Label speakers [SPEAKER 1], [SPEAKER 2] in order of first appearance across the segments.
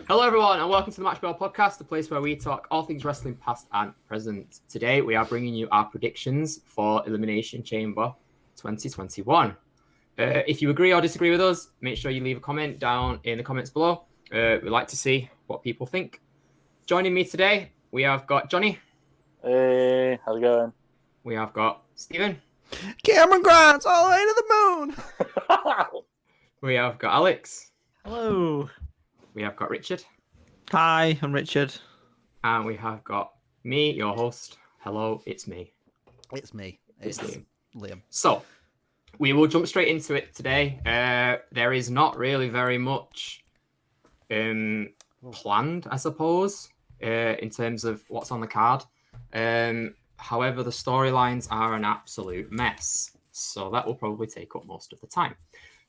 [SPEAKER 1] Hello, everyone, and welcome to the Match Ball Podcast, the place where we talk all things wrestling past and present. Today, we are bringing you our predictions for Elimination Chamber 2021. If you agree or disagree with us, make sure you leave a comment down in the comments below. We'd like to see what people think. Joining me today, we have got Johnny.
[SPEAKER 2] Hey, how's it going?
[SPEAKER 1] We have got Stephen.
[SPEAKER 3] Cameron Grant's all the way to the moon.
[SPEAKER 1] We have got Alex.
[SPEAKER 4] Hello.
[SPEAKER 1] We have got Richard.
[SPEAKER 3] Hi, I'm Richard.
[SPEAKER 1] And we have got me, your host. Hello, it's me.
[SPEAKER 3] It's me.
[SPEAKER 1] It's
[SPEAKER 3] Liam.
[SPEAKER 1] So, we will jump straight into it today. There is not really very much planned, I suppose, in terms of what's on the card. However, the storylines are an absolute mess. So that will probably take up most of the time.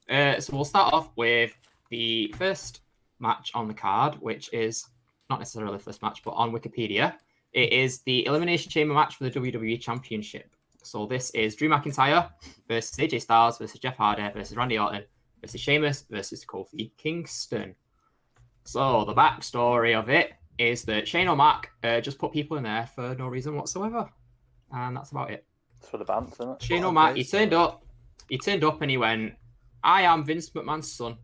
[SPEAKER 1] So we'll start off with the first match on the card, which is not necessarily the first match, but on Wikipedia. It is the Elimination Chamber match for the WWE Championship. So this is Drew McIntyre versus AJ Styles versus Jeff Hardy versus Randy Orton versus Sheamus versus Kofi Kingston. So the backstory of it is that Shane O'Mac just put people in there for no reason whatsoever. And that's about it.
[SPEAKER 2] It's for the bands, isn't it?
[SPEAKER 1] Shane O'Mac, he turned up and he went, I am Vince McMahon's son.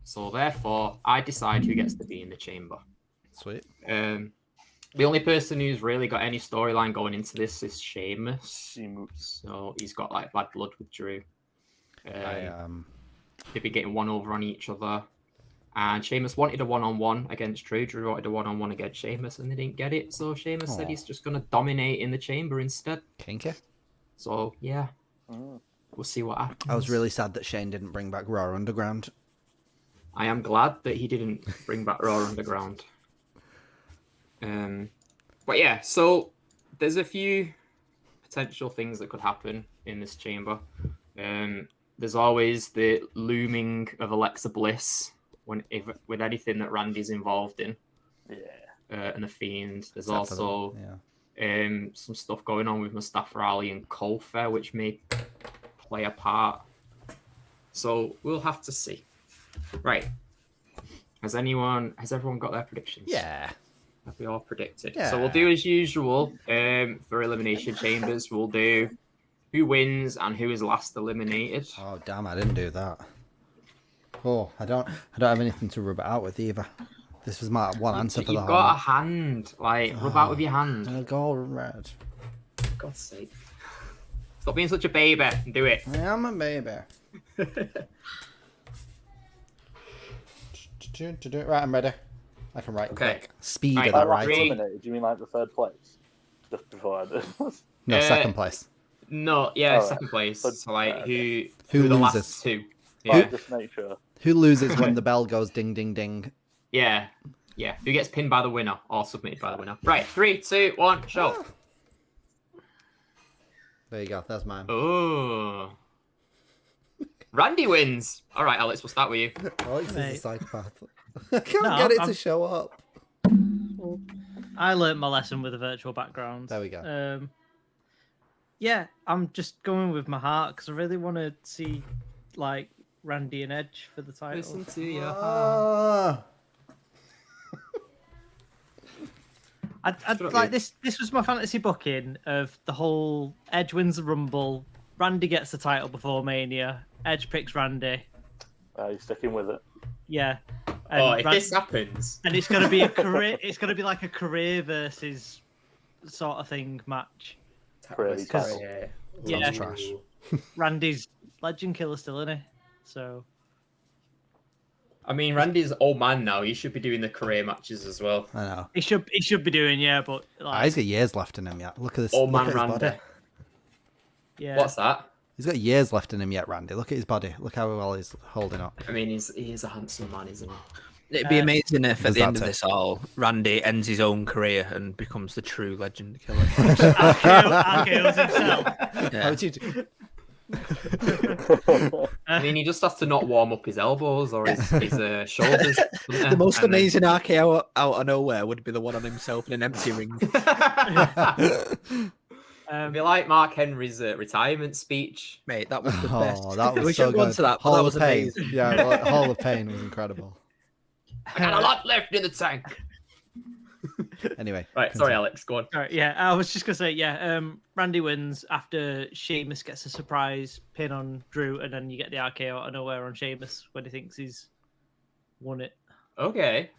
[SPEAKER 1] So therefore, I decide who gets to be in the chamber.
[SPEAKER 3] Sweet.
[SPEAKER 1] The only person who's really got any storyline going into this is Sheamus. So he's got like bad blood with Drew. They'd be getting one over on each other. And Sheamus wanted a one-on-one against Drew. Drew wanted a one-on-one against Sheamus, and they didn't get it. So Sheamus said he's just going to dominate in the chamber instead.
[SPEAKER 3] Kinky.
[SPEAKER 1] So, yeah. We'll see what happens.
[SPEAKER 3] I was really sad that Shane didn't bring back Raw Underground.
[SPEAKER 1] I am glad that he didn't bring back Raw Underground. But yeah, so there's a few potential things that could happen in this chamber. There's always the looming of Alexa Bliss with anything that Randy's involved in.
[SPEAKER 2] Yeah.
[SPEAKER 1] And the Fiend. There's
[SPEAKER 3] Except
[SPEAKER 1] also some stuff going on with Mustafa Ali and Colfer, which may play a part. So we'll have to see. Right. Has everyone got their predictions?
[SPEAKER 3] Yeah.
[SPEAKER 1] Have we all predicted?
[SPEAKER 3] Yeah.
[SPEAKER 1] So we'll do as usual for Elimination Chambers. We'll do who wins and who is last eliminated.
[SPEAKER 3] Oh damn! I didn't do that. Oh, I don't have anything to rub it out with either. This was my one answer for the whole.
[SPEAKER 1] You've got a hand. Rub out with your hand.
[SPEAKER 3] I'll go red.
[SPEAKER 1] For God's sake. Stop being such a baby and do it.
[SPEAKER 3] I am a baby. Right, I'm ready. I can write quick. Speed
[SPEAKER 1] Right,
[SPEAKER 3] of that
[SPEAKER 2] Last
[SPEAKER 3] writing.
[SPEAKER 2] eliminated, do you mean like the third place? Just before I did.
[SPEAKER 3] No, second place.
[SPEAKER 1] No, yeah,
[SPEAKER 2] Oh,
[SPEAKER 1] second place.
[SPEAKER 2] But-
[SPEAKER 1] So like
[SPEAKER 2] okay.
[SPEAKER 1] who
[SPEAKER 3] Who
[SPEAKER 1] the
[SPEAKER 3] loses?
[SPEAKER 1] last two?
[SPEAKER 2] Yeah.
[SPEAKER 1] Yeah.
[SPEAKER 2] Just make sure.
[SPEAKER 3] Who loses when the bell goes ding ding ding?
[SPEAKER 1] Yeah. Who gets pinned by the winner or submitted by the winner? Right, 3, 2, 1, show.
[SPEAKER 3] There you go. That's mine.
[SPEAKER 1] Oh. Randy wins. All right, Alex, we'll start with you.
[SPEAKER 3] Alex is a
[SPEAKER 4] Mate.
[SPEAKER 3] psychopath. I can't
[SPEAKER 4] No,
[SPEAKER 3] get it to
[SPEAKER 4] I'm-
[SPEAKER 3] show up.
[SPEAKER 4] I learnt my lesson with a virtual background.
[SPEAKER 3] There we go.
[SPEAKER 4] Yeah, I'm just going with my heart because I really want to see like Randy and Edge for the title.
[SPEAKER 1] Listen to your heart.
[SPEAKER 3] Ah.
[SPEAKER 4] I'd like this. This was my fantasy booking of the whole Edge wins the Rumble, Randy gets the title before Mania, Edge picks Randy.
[SPEAKER 2] You're sticking with it.
[SPEAKER 4] Yeah. And
[SPEAKER 1] Oh, if this happens.
[SPEAKER 4] and it's gonna be a career. It's gonna be like a career versus sort of thing match.
[SPEAKER 2] Pretty
[SPEAKER 4] Because-
[SPEAKER 2] title.
[SPEAKER 4] Yeah.
[SPEAKER 3] Sounds trash.
[SPEAKER 4] Randy's legend killer still, isn't he? So
[SPEAKER 1] I mean, Randy's old man now. He should be doing the career matches as well.
[SPEAKER 3] I know.
[SPEAKER 4] he should be doing, yeah, but like,
[SPEAKER 3] He's got years left in him yet. Look at this.
[SPEAKER 1] Old
[SPEAKER 3] look
[SPEAKER 1] man
[SPEAKER 3] at his
[SPEAKER 1] Randy.
[SPEAKER 3] body.
[SPEAKER 4] yeah.
[SPEAKER 1] What's that?
[SPEAKER 3] He's got years left in him yet, Randy. Look at his body. Look how well he's holding up.
[SPEAKER 1] I mean, he is a handsome man, isn't he?
[SPEAKER 5] It'd be amazing if
[SPEAKER 3] There's
[SPEAKER 5] at the end
[SPEAKER 3] that
[SPEAKER 5] of
[SPEAKER 3] too.
[SPEAKER 5] this all, Randy ends his own career and becomes the true legend killer.
[SPEAKER 4] RKO's himself.
[SPEAKER 5] Yeah.
[SPEAKER 3] How would you do?
[SPEAKER 1] I mean, he just has to not warm up his elbows or his shoulders.
[SPEAKER 5] The most amazing RKO out of nowhere would be the one on himself in an empty ring.
[SPEAKER 1] It'd be like Mark Henry's retirement speech.
[SPEAKER 5] Mate, that was the best.
[SPEAKER 3] Oh, that
[SPEAKER 5] we
[SPEAKER 3] was
[SPEAKER 5] should
[SPEAKER 3] so
[SPEAKER 5] go on
[SPEAKER 3] good.
[SPEAKER 5] to that, but
[SPEAKER 3] Hall
[SPEAKER 5] that
[SPEAKER 3] of
[SPEAKER 5] was
[SPEAKER 3] Pain.
[SPEAKER 5] amazing.
[SPEAKER 3] Yeah, Hall of Pain was incredible.
[SPEAKER 1] I got a lot left in the tank.
[SPEAKER 3] Anyway,
[SPEAKER 1] Right, sorry,
[SPEAKER 3] continue.
[SPEAKER 1] Alex. Go on.
[SPEAKER 4] All right, yeah, I was just gonna say, Randy wins after Sheamus gets a surprise pin on Drew, and then you get the RKO out of nowhere on Sheamus when he thinks he's won it.
[SPEAKER 1] Okay,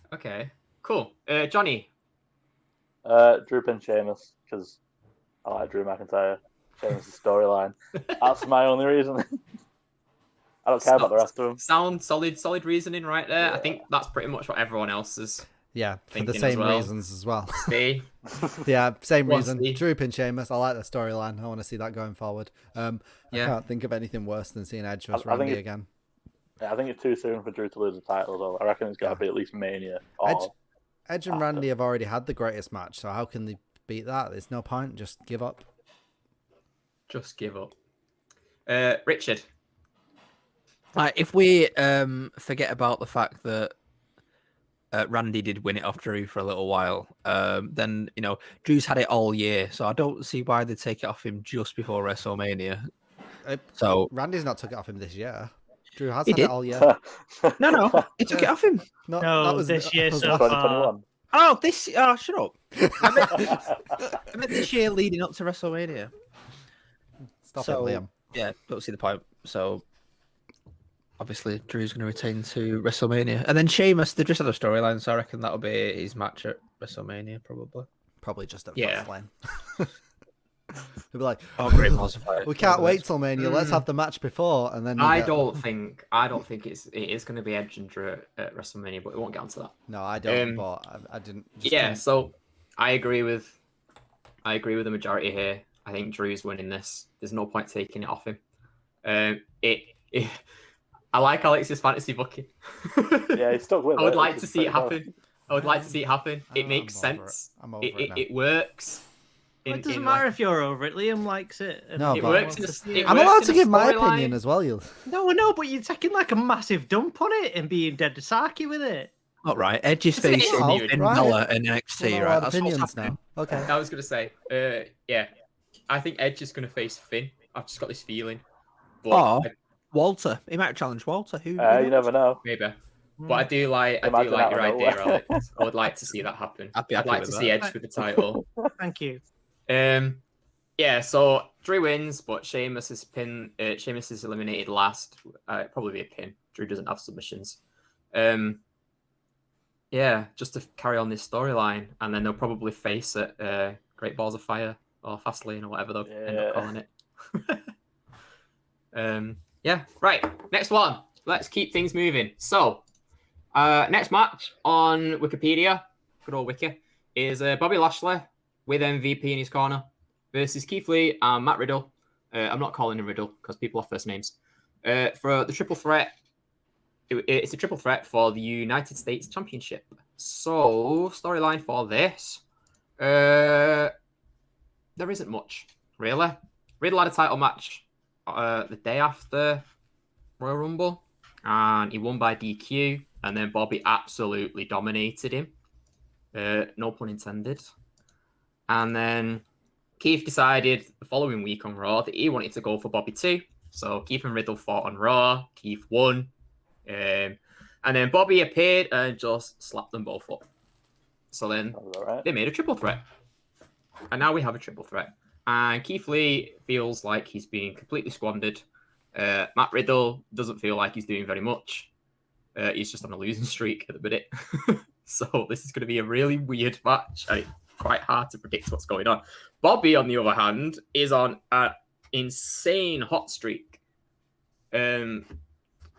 [SPEAKER 1] cool. Johnny.
[SPEAKER 2] Drew pin Sheamus because I like Drew McIntyre. Sheamus' storyline. That's my only reason. I don't care about the rest of them.
[SPEAKER 1] Sound solid reasoning right there.
[SPEAKER 2] Yeah.
[SPEAKER 1] I think that's pretty much what everyone else is.
[SPEAKER 3] Yeah, for the
[SPEAKER 1] thinking as
[SPEAKER 3] same
[SPEAKER 1] well.
[SPEAKER 3] reasons as well.
[SPEAKER 1] See,
[SPEAKER 3] Yeah, same
[SPEAKER 1] Go on,
[SPEAKER 3] reason.
[SPEAKER 1] Steve.
[SPEAKER 3] Drew and Sheamus. I like the storyline. I want to see that going forward. I
[SPEAKER 1] Yeah.
[SPEAKER 3] can't think of anything worse than seeing Edge versus
[SPEAKER 2] I think
[SPEAKER 3] Randy
[SPEAKER 2] it-
[SPEAKER 3] again.
[SPEAKER 2] Yeah, I think it's too soon for Drew to lose the title, though. I reckon it's got to be at least Mania. Or
[SPEAKER 3] Edge and
[SPEAKER 2] after.
[SPEAKER 3] Randy have already had the greatest match, so how can they beat that? There's no point. Just give up.
[SPEAKER 1] just give up. Richard.
[SPEAKER 5] Like, if we forget about the fact that Randy did win it off Drew for a little while, then Drew's had it all year, so I don't see why they take it off him just before WrestleMania. So
[SPEAKER 3] Randy's not took it off him this year. Drew has
[SPEAKER 5] He
[SPEAKER 3] had
[SPEAKER 5] did.
[SPEAKER 3] it all year.
[SPEAKER 5] no, he took it off him.
[SPEAKER 3] No,
[SPEAKER 4] No,
[SPEAKER 3] that was
[SPEAKER 4] this year
[SPEAKER 3] that was
[SPEAKER 4] so
[SPEAKER 3] last-
[SPEAKER 4] far.
[SPEAKER 2] 2021.
[SPEAKER 5] Oh, shut up. I meant this year leading up to WrestleMania.
[SPEAKER 3] Stop
[SPEAKER 5] So-
[SPEAKER 3] it, Liam.
[SPEAKER 5] Yeah, don't see the point. So obviously Drew's going to retain to WrestleMania, and then Sheamus. They just had a storyline, so I reckon that'll be his match at WrestleMania, probably.
[SPEAKER 3] Probably just at
[SPEAKER 1] Yeah.
[SPEAKER 3] Fastlane. He'll be like,
[SPEAKER 5] Oh, great balls of fire.
[SPEAKER 3] we can't wait till Mania. Let's have the match before, and then
[SPEAKER 1] I don't think it is going to be Edge and Drew at WrestleMania, but we won't get onto that.
[SPEAKER 3] No, I don't.
[SPEAKER 1] Um,
[SPEAKER 3] But I didn't. Just
[SPEAKER 1] Yeah,
[SPEAKER 3] didn't-
[SPEAKER 1] so I agree with the majority here. I think Drew's winning this. There's no point taking it off him. I like Alex's fantasy booking.
[SPEAKER 2] Yeah, he's stuck with it.
[SPEAKER 1] I would like
[SPEAKER 2] which
[SPEAKER 1] to
[SPEAKER 2] is
[SPEAKER 1] see it
[SPEAKER 2] pretty
[SPEAKER 1] happen. I would like to see it happen. It
[SPEAKER 3] I'm
[SPEAKER 1] makes
[SPEAKER 3] over it.
[SPEAKER 1] sense.
[SPEAKER 3] I'm over it now.
[SPEAKER 1] It works.
[SPEAKER 4] It doesn't matter if you're over it. Liam likes it. and
[SPEAKER 3] No,
[SPEAKER 4] he
[SPEAKER 1] It
[SPEAKER 3] but-
[SPEAKER 1] works in
[SPEAKER 4] wants to
[SPEAKER 1] a,
[SPEAKER 4] see
[SPEAKER 1] it
[SPEAKER 3] I'm
[SPEAKER 1] works
[SPEAKER 3] allowed
[SPEAKER 1] in
[SPEAKER 3] to
[SPEAKER 1] a
[SPEAKER 3] give my
[SPEAKER 1] storyline.
[SPEAKER 3] opinion as well. You.
[SPEAKER 4] No, I know, but you're taking like a massive dump on it and being dead sarky with it.
[SPEAKER 5] All right, Edge's
[SPEAKER 1] It's an
[SPEAKER 5] facing
[SPEAKER 1] issue,
[SPEAKER 5] Finn
[SPEAKER 3] right?
[SPEAKER 5] Balor in NXT,
[SPEAKER 3] Well,
[SPEAKER 5] right?
[SPEAKER 3] our
[SPEAKER 5] That's what's
[SPEAKER 3] opinions
[SPEAKER 5] happening.
[SPEAKER 3] now. Okay.
[SPEAKER 1] I was going to say, yeah, I think Edge is going to face Finn. I've just got this feeling. But
[SPEAKER 5] Oh. Walter. He might challenge Walter. Who?
[SPEAKER 2] You
[SPEAKER 5] knows?
[SPEAKER 2] never know.
[SPEAKER 1] maybe. But I do like
[SPEAKER 2] Imagine
[SPEAKER 1] your
[SPEAKER 2] that out of
[SPEAKER 1] idea,
[SPEAKER 2] nowhere.
[SPEAKER 1] Alex. I would like to see that happen.
[SPEAKER 5] I'd be
[SPEAKER 1] I'd
[SPEAKER 5] happy
[SPEAKER 1] like
[SPEAKER 5] with
[SPEAKER 1] to see
[SPEAKER 5] that.
[SPEAKER 1] Edge with the title.
[SPEAKER 4] Thank you.
[SPEAKER 1] Yeah, so Drew wins, but Sheamus is eliminated last. Probably be a pin. Drew doesn't have submissions. Yeah, just to carry on this storyline, and then they'll probably face it Great Balls of Fire or Fastlane or whatever they'll end up
[SPEAKER 2] Yeah.
[SPEAKER 1] calling it. Yeah, right. Next one. Let's keep things moving. So, next match on Wikipedia, good old Wiki, is Bobby Lashley with MVP in his corner versus Keith Lee and Matt Riddle. I'm not calling him Riddle because people have first names. For the triple threat, it's a triple threat for the United States Championship. So, storyline for this, there isn't much, really. Riddle had a title match the day after Royal Rumble, and he won by DQ, and then Bobby absolutely dominated him. No pun intended. And then Keith decided the following week on Raw that he wanted to go for Bobby too. So Keith and Riddle fought on Raw. Keith won. And then Bobby appeared and just slapped them both up. So then
[SPEAKER 2] That was all right.
[SPEAKER 1] they made a triple threat. And now we have a triple threat. And Keith Lee feels like he's being completely squandered. Matt Riddle doesn't feel like he's doing very much. He's just on a losing streak at the minute. So this is going to be a really weird match. And it's quite hard to predict what's going on. Bobby, on the other hand, is on an insane hot streak. And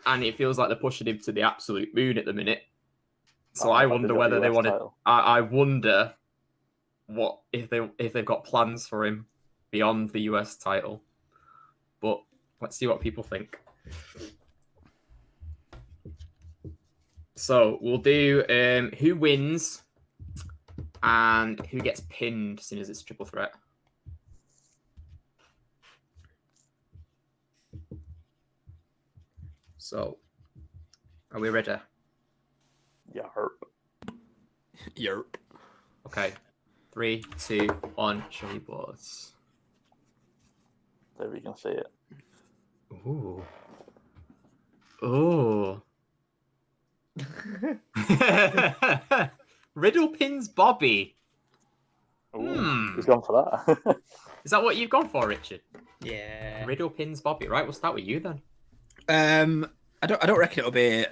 [SPEAKER 1] it feels like they're pushing him to the absolute moon at the minute. So I wonder whether they want to. I wonder what if they've got plans for him beyond the US title. But let's see what people think. So we'll do who wins and who gets pinned as soon as it's a triple threat. So, are we ready?
[SPEAKER 2] Yeah, hurt.
[SPEAKER 5] Yerp.
[SPEAKER 1] Okay. 3, 2, 1, show your boards.
[SPEAKER 2] There we can see it.
[SPEAKER 1] Ooh. Ooh. Riddle pins Bobby.
[SPEAKER 2] Ooh, he's gone for that.
[SPEAKER 1] Is that what you've gone for, Richard?
[SPEAKER 4] Yeah.
[SPEAKER 1] Riddle pins Bobby. Right, we'll start with you then.
[SPEAKER 5] I don't reckon it'll be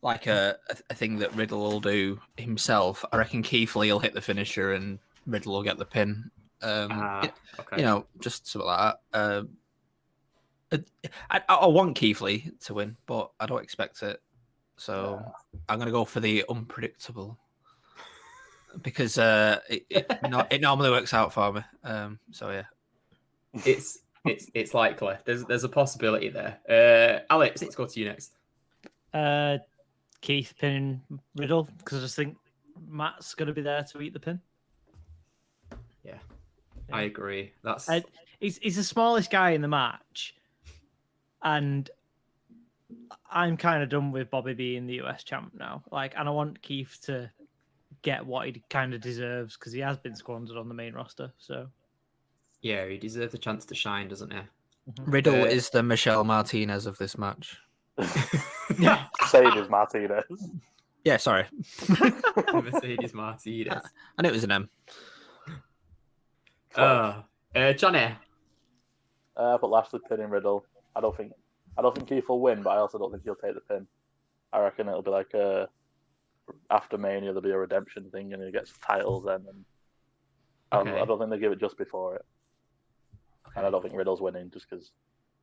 [SPEAKER 5] like a thing that Riddle will do himself. I reckon Keith Lee will hit the finisher and Riddle will get the pin.
[SPEAKER 1] Okay.
[SPEAKER 5] You know, just something like that. I want Keith Lee to win, but I don't expect it. So I'm going to go for the unpredictable because it normally works out for me. So yeah,
[SPEAKER 1] it's likely. There's a possibility there. Alex, let's go to you next.
[SPEAKER 4] Keith pinning Riddle because I just think Matt's going to be there to eat the pin.
[SPEAKER 1] Yeah, I agree.
[SPEAKER 4] He's the smallest guy in the match, and I'm kind of done with Bobby being the US champ now. And I want Keith to get what he kind of deserves because he has been squandered on the main roster. So
[SPEAKER 1] yeah, he deserves a chance to shine, doesn't he?
[SPEAKER 5] Riddle is the Michelle Martinez of this match.
[SPEAKER 2] Mercedes Martinez.
[SPEAKER 5] Yeah, sorry.
[SPEAKER 1] Mercedes Martinez.
[SPEAKER 5] I knew it was an M.
[SPEAKER 1] Johnny.
[SPEAKER 2] But Lashley pinning Riddle. I don't think Keith will win, but I also don't think he'll take the pin. I reckon it'll be like after Mania there'll be a redemption thing and he gets titles then. And I don't think they give it just before it. Okay. And I don't think Riddle's winning just because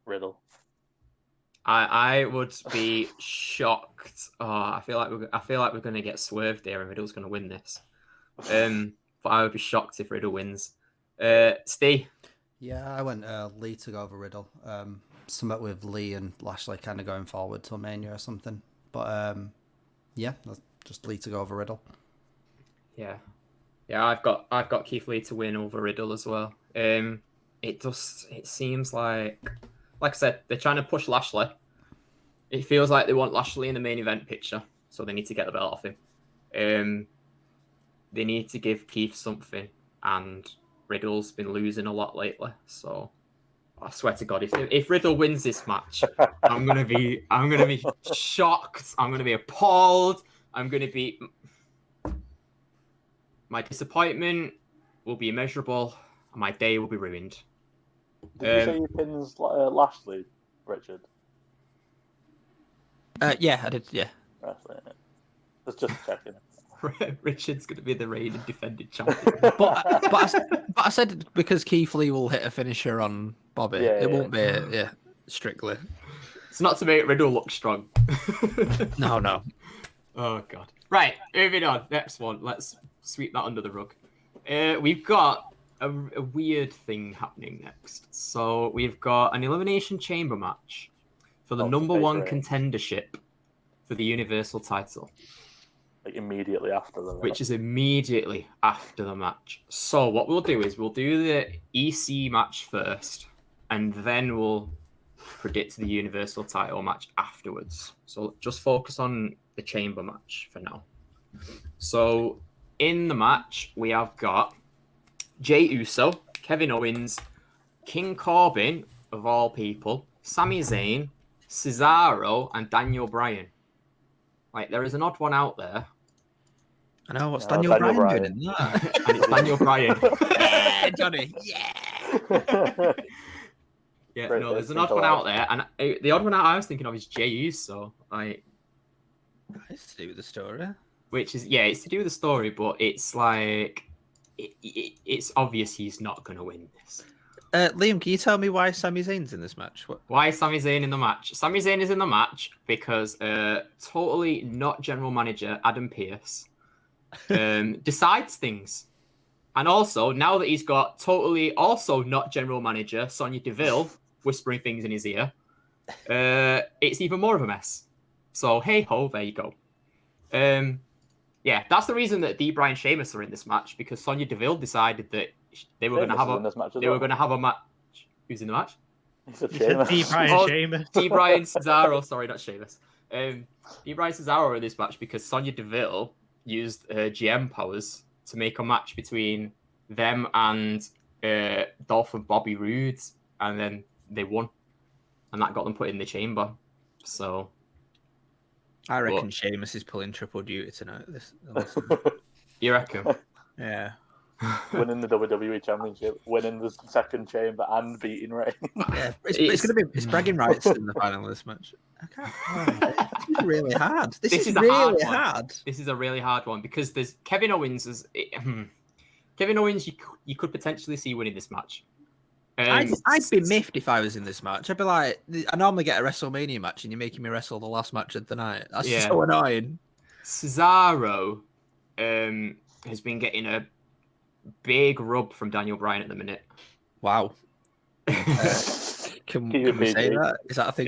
[SPEAKER 2] Riddle.
[SPEAKER 1] I would be shocked. I feel like we're going to get swerved there, and Riddle's going to win this. But I would be shocked if Riddle wins. Steve.
[SPEAKER 3] Yeah, I went Lee to go over Riddle. Something with Lee and Lashley kind of going forward till Mania or something. But yeah, just Lee to go over Riddle.
[SPEAKER 1] Yeah, I've got Keith Lee to win over Riddle as well. It seems like I said, they're trying to push Lashley. It feels like they want Lashley in the main event picture, so they need to get the belt off him. They need to give Keith something, and Riddle's been losing a lot lately. So I swear to God, if Riddle wins this match, I'm gonna be shocked. I'm gonna be appalled. My disappointment will be immeasurable, and my day will be ruined.
[SPEAKER 2] Did you say you pins Lashley, Richard?
[SPEAKER 5] Yeah, I did. Yeah.
[SPEAKER 2] Just checking.
[SPEAKER 5] Richard's going to be the reigning defending champion. but I said because Keith Lee will hit a finisher on Bobby, it won't be strictly.
[SPEAKER 1] It's not to make Riddle look strong.
[SPEAKER 5] No.
[SPEAKER 1] Oh God. Right, moving on. Next one. Let's sweep that under the rug. We've got a weird thing happening next. So we've got an Elimination Chamber match for the number one contendership for the Universal title.
[SPEAKER 2] Like immediately after the match.
[SPEAKER 1] Which is immediately after the match. So what we'll do is we'll do the EC match first, and then we'll predict the Universal title match afterwards. So just focus on the Chamber match for now. So in the match, we have got Jey Uso, Kevin Owens, King Corbin, of all people, Sami Zayn, Cesaro, and Daniel Bryan. Like, there is an odd one out there.
[SPEAKER 5] I know, what's Daniel Bryan doing in that?
[SPEAKER 1] And it's Daniel Bryan.
[SPEAKER 5] Yeah, Johnny, yeah!
[SPEAKER 1] Yeah, no, there's an odd one out there. And the odd one out I was thinking of is Jey Uso.
[SPEAKER 5] It's to do with the story.
[SPEAKER 1] Which is, it's to do with the story, but it's like, it's obvious he's not going to win this.
[SPEAKER 5] Liam, can you tell me why Sami Zayn's in this match?
[SPEAKER 1] Why is Sami Zayn in the match? Sami Zayn is in the match because totally not general manager Adam Pearce decides things. And also, now that he's got totally also not general manager Sonya Deville whispering things in his ear, it's even more of a mess. So, hey ho, there you go. That's the reason that D. Bryan and Sheamus are in this match, because Sonya Deville decided that they were going to have a match. Who's in the match?
[SPEAKER 4] D. Bryan Sheamus.
[SPEAKER 1] D. Bryan Cesaro. Sorry, not Sheamus. D. Bryan Cesaro are in this match because Sonya Deville used her GM powers to make a match between them and Dolph and Bobby Roode, and then they won, and that got them put in the chamber. So
[SPEAKER 5] I reckon Sheamus is pulling triple duty tonight.
[SPEAKER 1] you reckon?
[SPEAKER 5] Yeah.
[SPEAKER 2] Winning the WWE Championship, winning the second chamber, and beating Reigns.
[SPEAKER 5] Yeah, it's going to be bragging rights in the final of this match. I can't. This is really hard. This is really hard.
[SPEAKER 1] This is a really hard one because there's Kevin Owens. Kevin Owens, you could potentially see winning this match.
[SPEAKER 5] I'd be miffed if I was in this match. I'd be like, I normally get a WrestleMania match, and you're making me wrestle the last match of the night. That's so annoying.
[SPEAKER 1] Cesaro has been getting a big rub from Daniel Bryan at the minute.
[SPEAKER 5] Wow. Can we say that? Is that a thing?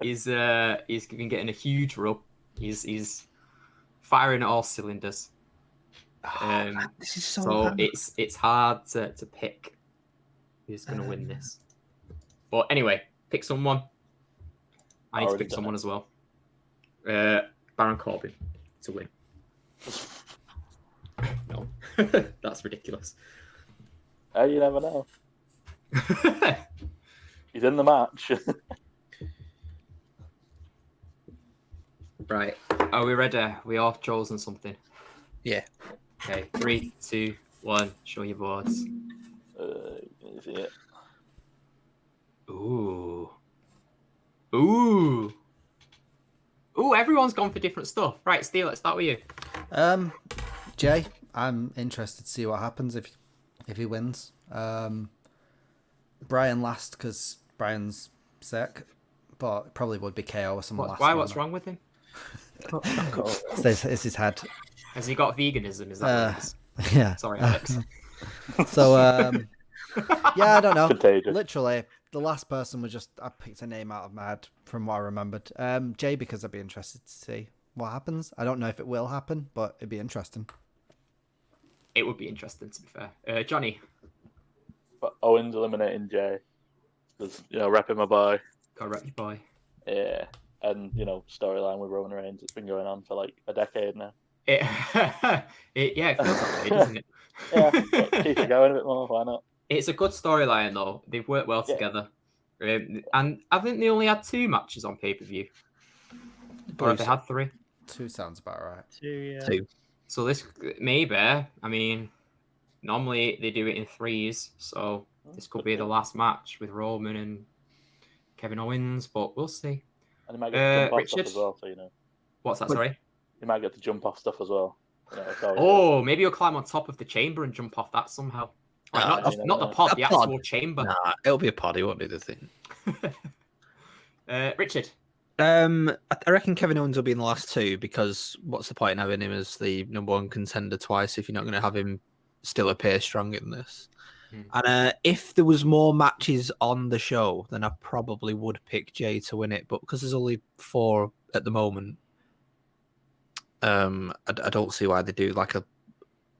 [SPEAKER 1] He's been getting a huge rub. He's firing at all cylinders.
[SPEAKER 5] This is so
[SPEAKER 1] hard. It's hard to pick who's going to win this. But anyway, pick someone. I need to pick someone as well. Baron Corbin to win. No, that's ridiculous.
[SPEAKER 2] You never know. He's in the match.
[SPEAKER 1] Right. Are we ready? We all chosen something.
[SPEAKER 5] Yeah.
[SPEAKER 1] Okay. 3, 2, 1. Show your boards.
[SPEAKER 2] Can you see it?
[SPEAKER 1] Ooh. Everyone's gone for different stuff. Right, Steve, let's start with you.
[SPEAKER 3] Jay, I'm interested to see what happens if he wins. Brian last because Brian's sick, but it probably would be KO or someone last.
[SPEAKER 1] Why? What's wrong with him?
[SPEAKER 3] It's his head.
[SPEAKER 1] Has he got veganism? Is that what it is?
[SPEAKER 3] Yeah.
[SPEAKER 1] Sorry, Alex.
[SPEAKER 3] So, yeah, I don't know.
[SPEAKER 2] Contagious.
[SPEAKER 3] Literally, the last person was I picked a name out of my head from what I remembered. Jay, because I'd be interested to see what happens. I don't know if it will happen, but it'd be interesting.
[SPEAKER 1] It would be interesting, to be fair. Johnny.
[SPEAKER 2] But Owens eliminating Jay. Because, repping my boy.
[SPEAKER 1] Got rep your boy.
[SPEAKER 2] Yeah. And, storyline with Roman Reigns. It's been going on for like a decade now.
[SPEAKER 1] It feels that way, doesn't it?
[SPEAKER 2] Yeah, keep it going a bit more. Why not?
[SPEAKER 1] It's a good storyline, though. They've worked well together. And I think they only had 2 matches on pay-per-view. Or have they had 3?
[SPEAKER 3] 2 sounds about right.
[SPEAKER 4] 2, yeah.
[SPEAKER 5] 2.
[SPEAKER 1] So this, maybe, I mean, normally they do it in 3s. So this could be the last match with Roman and Kevin Owens, but we'll see.
[SPEAKER 2] And he might get to jump off
[SPEAKER 1] Richard?
[SPEAKER 2] stuff as well, so
[SPEAKER 1] What's that, sorry?
[SPEAKER 2] He might get to jump off stuff as well.
[SPEAKER 1] Maybe he'll climb on top of the chamber and jump off that somehow. Right, not the pod, the actual chamber.
[SPEAKER 5] Nah, it'll be a pod. He won't do the thing.
[SPEAKER 1] Richard.
[SPEAKER 5] I reckon Kevin Owens will be in the last 2 because what's the point in having him as the number 1 contender twice if you're not going to have him still appear strong in this? And if there was more matches on the show, then I probably would pick Jay to win it. But because there's only 4 at the moment, I don't see why they do like a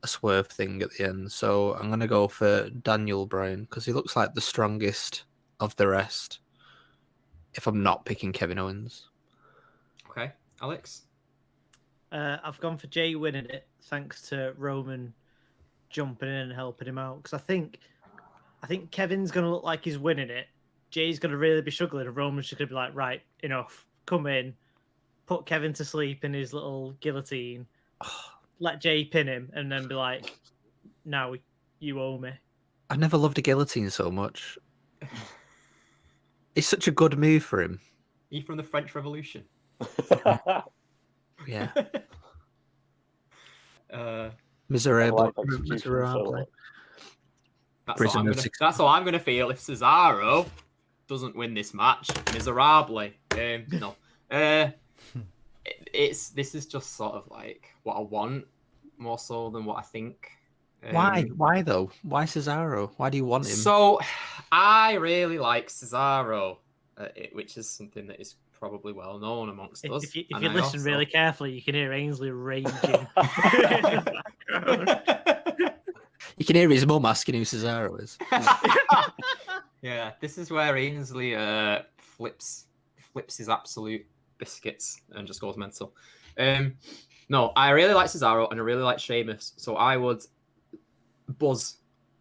[SPEAKER 5] swerve thing at the end. So I'm going to go for Daniel Bryan because he looks like the strongest of the rest. If I'm not picking Kevin Owens.
[SPEAKER 1] Okay, Alex?
[SPEAKER 4] I've gone for Jay winning it, thanks to Roman jumping in and helping him out. Because I think Kevin's going to look like he's winning it. Jay's going to really be struggling, and Roman's just going to be like, right, enough. Come in, put Kevin to sleep in his little guillotine, let Jay pin him, and then be like, now you owe me.
[SPEAKER 5] I never loved a guillotine so much. It's such a good move for him.
[SPEAKER 1] He from the French Revolution.
[SPEAKER 5] Yeah.
[SPEAKER 2] Miserable.
[SPEAKER 5] Miserable.
[SPEAKER 1] That's how I'm going to feel if Cesaro doesn't win this match. Miserably. No. This is just sort of like what I want more so than what I think.
[SPEAKER 5] Why though? Why Cesaro? Why do you want him?
[SPEAKER 1] So, I really like Cesaro, which is something that is probably well known amongst us.
[SPEAKER 4] If you listen really carefully, you can hear Ainsley raging.
[SPEAKER 5] You can hear his mum asking who Cesaro is.
[SPEAKER 1] Yeah, this is where Ainsley flips his absolute biscuits and just goes mental. No, I really like Cesaro and I really like Sheamus, so I would buzz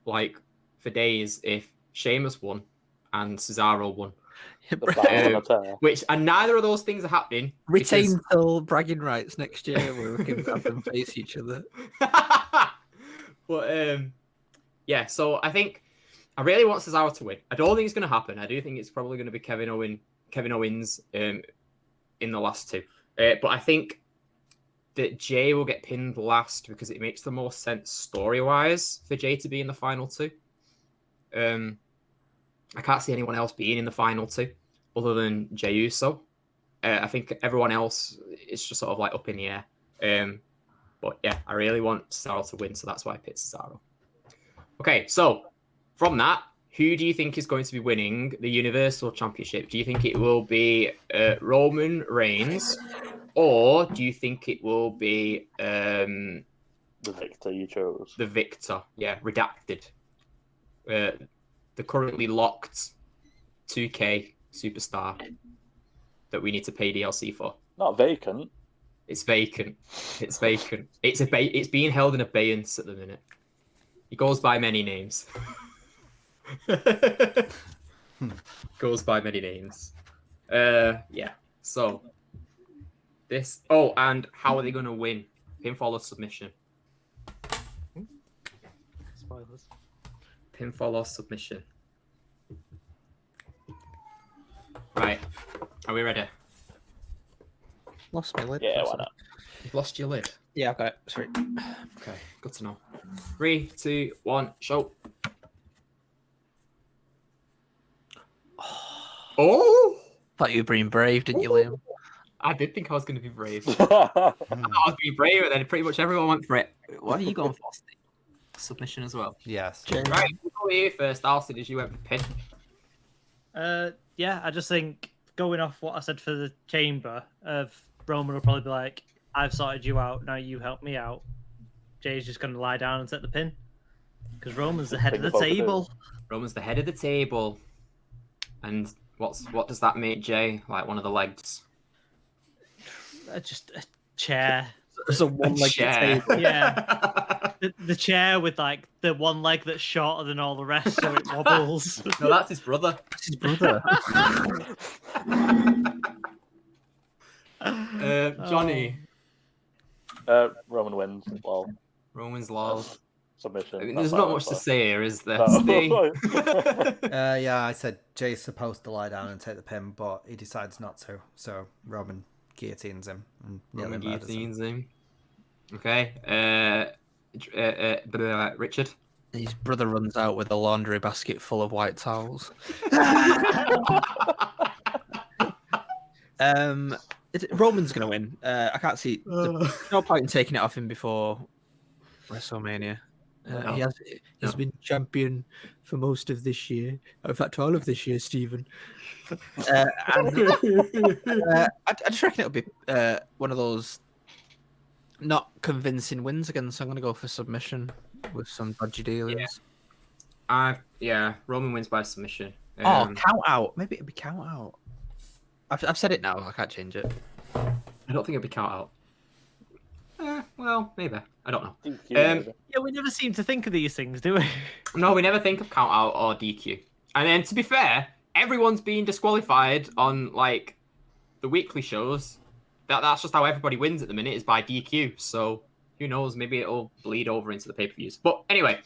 [SPEAKER 1] like for days if Sheamus won and Cesaro won.
[SPEAKER 2] The battle on a tear.
[SPEAKER 1] and neither of those things are happening.
[SPEAKER 5] Retain till bragging rights next year where we can have them face each other.
[SPEAKER 1] But yeah, so I really want Cesaro to win. I don't think it's going to happen. I do think it's probably going to be Kevin Owens in the last two. But I think that Jay will get pinned last because it makes the most sense story-wise for Jay to be in the final two. I can't see anyone else being in the final two other than Jey Uso. I think everyone else is just sort of like up in the air. But yeah, I really want Cesaro to win, so that's why I picked Cesaro. Okay, so from that, who do you think is going to be winning the Universal Championship? Do you think it will be Roman Reigns, or do you think it will be
[SPEAKER 2] the victor you chose?
[SPEAKER 1] The victor, yeah, redacted. The currently locked 2K superstar that we need to pay DLC for.
[SPEAKER 2] Not vacant.
[SPEAKER 1] It's vacant. It's vacant. It's being held in abeyance at the minute. He goes by many names. Goes by many names. Yeah. So this. Oh, and how are they going to win? Pinfall or submission?
[SPEAKER 4] Spoilers.
[SPEAKER 1] Pinfall or submission? Right. Are we ready?
[SPEAKER 5] Lost my lid.
[SPEAKER 2] Yeah, why not?
[SPEAKER 1] You've lost your lid.
[SPEAKER 5] Yeah, I've got it. Sorry.
[SPEAKER 1] Okay, good to know. 3, 2, 1, show. Oh!
[SPEAKER 5] Thought you were being brave, didn't you, Liam?
[SPEAKER 1] I did think I was going to be brave. I thought I was being brave, and then pretty much everyone went for it. What are you going for, Steve? Submission as well.
[SPEAKER 3] Yes.
[SPEAKER 1] Right, we'll go here first. Alcid, as you went for pin.
[SPEAKER 4] Yeah, I just think going off what I said for the chamber of Roman will probably be like, I've sorted you out, now you help me out. Jay's just going to lie down and set the pin. Because Roman's the head of the table.
[SPEAKER 1] Roman's the head of the table. And what does that make Jay? Like one of the legs?
[SPEAKER 4] Just a chair.
[SPEAKER 5] There's a one-legged
[SPEAKER 1] chair.
[SPEAKER 5] table.
[SPEAKER 4] Yeah. the chair with like the one leg that's shorter than all the rest, so it wobbles.
[SPEAKER 1] No, that's his brother.
[SPEAKER 5] That's his brother.
[SPEAKER 1] Johnny.
[SPEAKER 2] Roman wins. Well,
[SPEAKER 1] Roman's lol.
[SPEAKER 2] Submission.
[SPEAKER 1] There's not much to say here, is there?
[SPEAKER 2] No.
[SPEAKER 1] Steve?
[SPEAKER 3] Yeah, I said Jay's supposed to lie down and take the pin, but he decides not to. So Roman guillotines him and nearly
[SPEAKER 1] Roman
[SPEAKER 3] murders him.
[SPEAKER 1] guillotines him. Okay. Richard.
[SPEAKER 5] His brother runs out with a laundry basket full of white towels. Roman's going to win. I can't see. There's no point in taking it off him before WrestleMania.
[SPEAKER 1] No.
[SPEAKER 5] He has been champion for most of this year. In fact, all of this year, Stephen. I just reckon it'll be one of those not convincing wins again. So I'm going to go for submission with some dodgy dealings.
[SPEAKER 1] Yeah, Roman wins by submission.
[SPEAKER 5] Count out. Maybe it'll be count out. I've said it now. I can't change it.
[SPEAKER 1] I don't think it'll be count out. Well, maybe. I don't know.
[SPEAKER 4] Yeah, we never seem to think of these things, do we?
[SPEAKER 1] No, we never think of count out or DQ. And then, to be fair, everyone's being disqualified on like the weekly shows. That's just how everybody wins at the minute, is by DQ. So who knows? Maybe it'll bleed over into the pay-per-views. But anyway,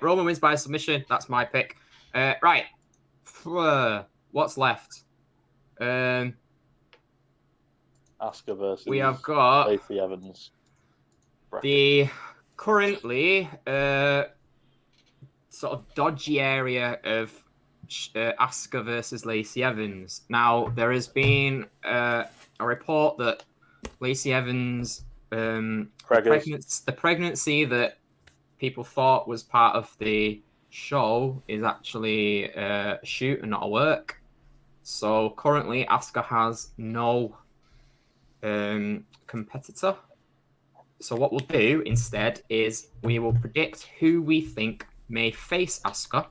[SPEAKER 1] Roman wins by submission. That's my pick. Right. What's left?
[SPEAKER 2] Asuka versus.
[SPEAKER 1] We have got
[SPEAKER 2] Lacey Evans.
[SPEAKER 1] the currently sort of dodgy area of Asuka versus Lacey Evans. Now, there has been a report that Lacey Evans, the pregnancy that people thought was part of the show is actually a shoot and not a work. So currently, Asuka has no competitor. So what we'll do instead is we will predict who we think may face Asuka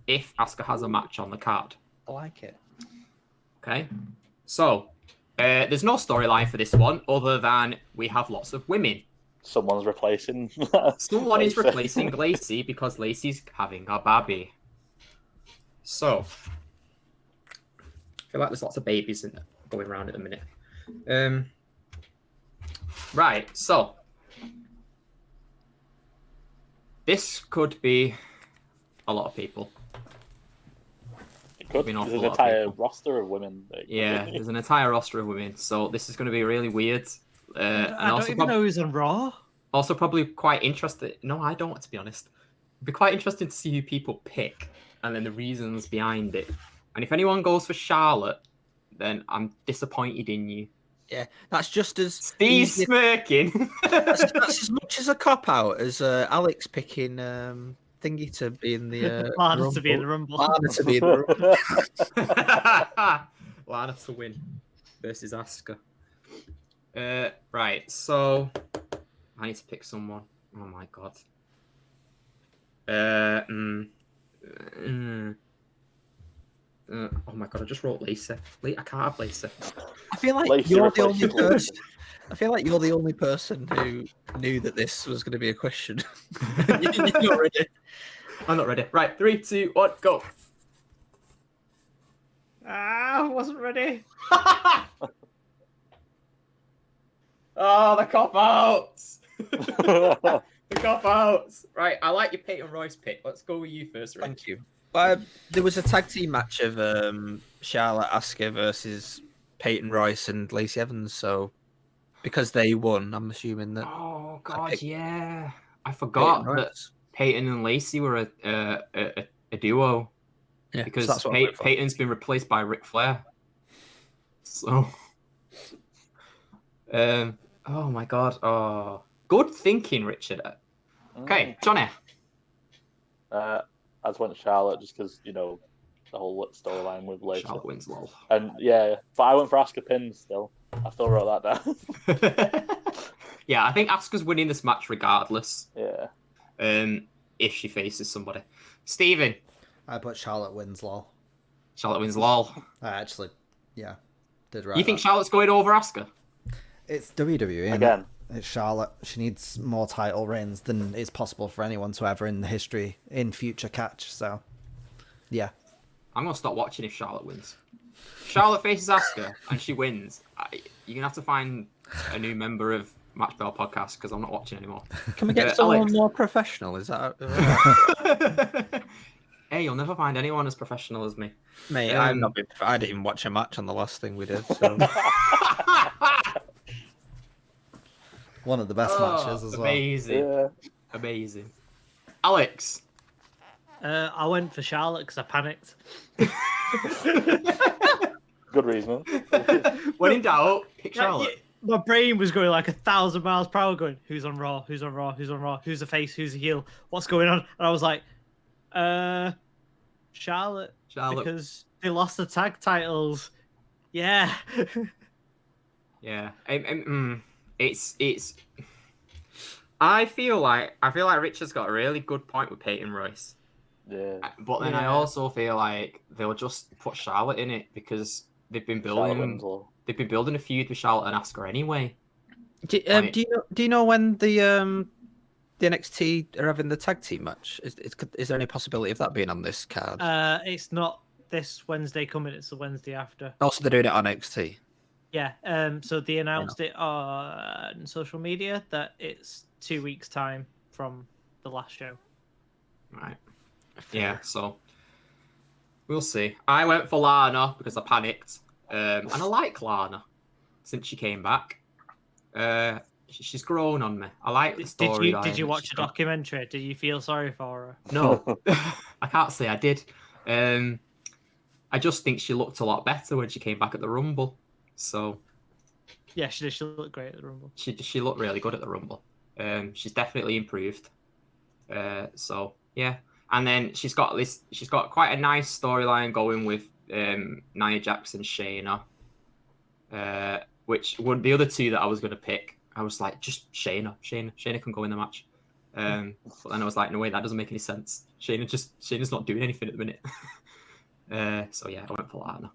[SPEAKER 1] if Asuka has a match on the card.
[SPEAKER 5] I like it.
[SPEAKER 1] Okay. So there's no storyline for this one other than we have lots of women.
[SPEAKER 2] Someone's replacing.
[SPEAKER 1] Someone is replacing Lacey because Lacey's having a baby. So feel like there's lots of babies going around at the minute. Right, so this could be a lot of people.
[SPEAKER 2] It could.
[SPEAKER 1] Be an awful
[SPEAKER 2] There's an
[SPEAKER 1] lot of
[SPEAKER 2] entire
[SPEAKER 1] people.
[SPEAKER 2] roster of women. that it could
[SPEAKER 1] Yeah,
[SPEAKER 2] be.
[SPEAKER 1] there's an entire roster of women, so this is going to be really weird. And
[SPEAKER 4] I don't
[SPEAKER 1] also,
[SPEAKER 4] even know who's on Raw.
[SPEAKER 1] also probably quite interesting. No, I don't, to be honest. It'd be quite interesting to see who people pick and then the reasons behind it. And if anyone goes for Charlotte, then I'm disappointed in you.
[SPEAKER 5] Yeah, that's just as
[SPEAKER 1] Steve
[SPEAKER 5] easy-
[SPEAKER 1] smirking.
[SPEAKER 5] that's as much as a cop out as Alex picking Thingy to be in the
[SPEAKER 4] Lana to be in the
[SPEAKER 5] Rumble.
[SPEAKER 4] Rumble.
[SPEAKER 5] Lana to be in the Rumble.
[SPEAKER 1] Lana to win versus Asuka. Right, so I need to pick someone. Oh my god. Oh my god, I just wrote Lacey. I can't have Lacey.
[SPEAKER 5] I feel like
[SPEAKER 2] Lacey
[SPEAKER 5] you're the
[SPEAKER 2] replaces
[SPEAKER 5] only
[SPEAKER 2] Lacey.
[SPEAKER 5] person. I feel like you're the only person who knew that this was going to be a question. You're not ready.
[SPEAKER 1] I'm not ready. Right, 3, 2, 1, go.
[SPEAKER 4] I wasn't ready.
[SPEAKER 1] Oh, the cop outs. The cop outs. Right, I like your Peyton Royce pick. Let's go with you first, Rich.
[SPEAKER 5] Thank you. There was a tag team match of Charlotte Asuka versus Peyton Royce and Lacey Evans. So because they won, I'm assuming that.
[SPEAKER 1] Oh
[SPEAKER 5] I
[SPEAKER 1] god,
[SPEAKER 5] picked
[SPEAKER 1] yeah. I forgot
[SPEAKER 5] Peyton
[SPEAKER 1] that
[SPEAKER 5] Royce.
[SPEAKER 1] Peyton and Lacey were a duo
[SPEAKER 5] Yeah,
[SPEAKER 1] because
[SPEAKER 5] so that's what I went for.
[SPEAKER 1] Peyton's been replaced by Ric Flair. So, oh my god. Oh, good thinking, Richard. Okay, Johnny.
[SPEAKER 2] I just went Charlotte just because, you know, the whole storyline with Lacey.
[SPEAKER 1] Charlotte wins, lol.
[SPEAKER 2] And yeah, but I went for Asuka pins still. I still wrote that down.
[SPEAKER 1] Yeah, I think Asuka's winning this match regardless.
[SPEAKER 2] Yeah.
[SPEAKER 1] If she faces somebody. Steven.
[SPEAKER 3] I put Charlotte wins, lol.
[SPEAKER 1] Charlotte wins, lol.
[SPEAKER 3] I actually, yeah, did right.
[SPEAKER 1] You think Charlotte's going over Asuka?
[SPEAKER 3] It's WWE, innit?
[SPEAKER 2] Again.
[SPEAKER 3] It's Charlotte. She needs more title reigns than is possible for anyone to ever in the history in future catch. So, yeah.
[SPEAKER 1] I'm going to stop watching if Charlotte wins. If Charlotte faces Asuka and she wins, you're going to have to find a new member of Match Bell Podcast because I'm not watching anymore.
[SPEAKER 5] Can we get someone
[SPEAKER 1] Alex.
[SPEAKER 5] more professional? Is that
[SPEAKER 1] Hey, you'll never find anyone as professional as me.
[SPEAKER 5] mate? I'm not. I didn't even watch a match on the last thing we did. So.
[SPEAKER 3] One of the best matches as well.
[SPEAKER 1] Amazing.
[SPEAKER 2] Yeah.
[SPEAKER 1] Amazing. Alex.
[SPEAKER 4] I went for Charlotte because I panicked.
[SPEAKER 2] Good reason.
[SPEAKER 1] When in doubt, pick
[SPEAKER 4] Yeah,
[SPEAKER 1] Charlotte.
[SPEAKER 4] my brain was going like 1,000 miles per hour, going, who's on Raw? Who's on Raw? Who's on Raw? Who's the face? Who's the heel? What's going on? And I was like, Charlotte,
[SPEAKER 1] Charlotte.
[SPEAKER 4] because they lost the tag titles. Yeah.
[SPEAKER 1] Yeah. It's. I feel like Richard's got a really good point with Peyton Royce.
[SPEAKER 2] Yeah.
[SPEAKER 1] But then I
[SPEAKER 4] Yeah.
[SPEAKER 1] also feel like they'll just put Charlotte in it because they've been
[SPEAKER 2] Charlotte
[SPEAKER 1] building
[SPEAKER 2] Winslow.
[SPEAKER 1] a feud with Charlotte and Asuka anyway.
[SPEAKER 5] Do you know when the NXT are having the tag team match? Is there any possibility of that being on this card?
[SPEAKER 4] It's not this Wednesday coming, it's the Wednesday after.
[SPEAKER 5] Also, they're doing it on NXT.
[SPEAKER 4] Yeah. So they announced it on social media that it's 2 weeks' time from the last show.
[SPEAKER 1] Right. Yeah, so we'll see. I went for Lana because I panicked. And I like Lana since she came back. She's grown on me. I like the storyline.
[SPEAKER 4] Did you
[SPEAKER 1] that
[SPEAKER 4] watch
[SPEAKER 1] she's
[SPEAKER 4] the
[SPEAKER 1] got.
[SPEAKER 4] documentary? Did you feel sorry for her?
[SPEAKER 1] No, I can't say I did. I just think she looked a lot better when she came back at the Rumble. So
[SPEAKER 4] Yeah, she did. She looked great at the Rumble.
[SPEAKER 1] she looked really good at the Rumble. She's definitely improved. So yeah, and then she's got quite a nice storyline going with Nia Jax and Shayna, which were the other two that I was going to pick. I was like, just Shayna can go in the match. But then I was like, no wait, that doesn't make any sense. Shayna's not doing anything at the minute. So yeah, I went for Lana.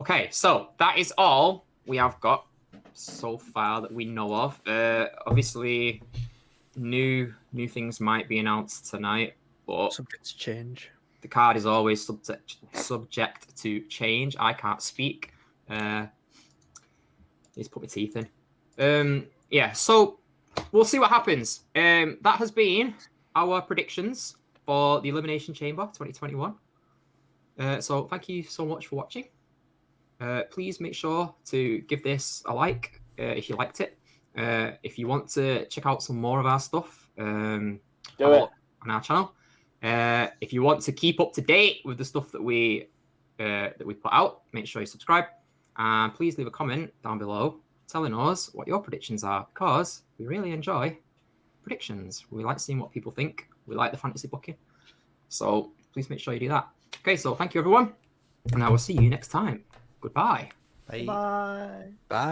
[SPEAKER 1] Okay, so that is all we have got so far that we know of. Obviously, new things might be announced tonight, but
[SPEAKER 5] Subject to change.
[SPEAKER 1] the card is always subject to change. I can't speak. He's put my teeth in. Yeah, so we'll see what happens. That has been our predictions for the Elimination Chamber 2021. So thank you so much for watching. Please make sure to give this a like if you liked it. If you want to check out some more of our stuff, on our channel. If you want to keep up to date with the stuff that we put out, make sure you subscribe. And please leave a comment down below telling us what your predictions are, because we really enjoy predictions. We like seeing what people think. We like the fantasy booking. So please make sure you do that. Okay, so thank you everyone. And I will see you next time. Goodbye.
[SPEAKER 3] Bye.
[SPEAKER 4] Bye.
[SPEAKER 5] Bye.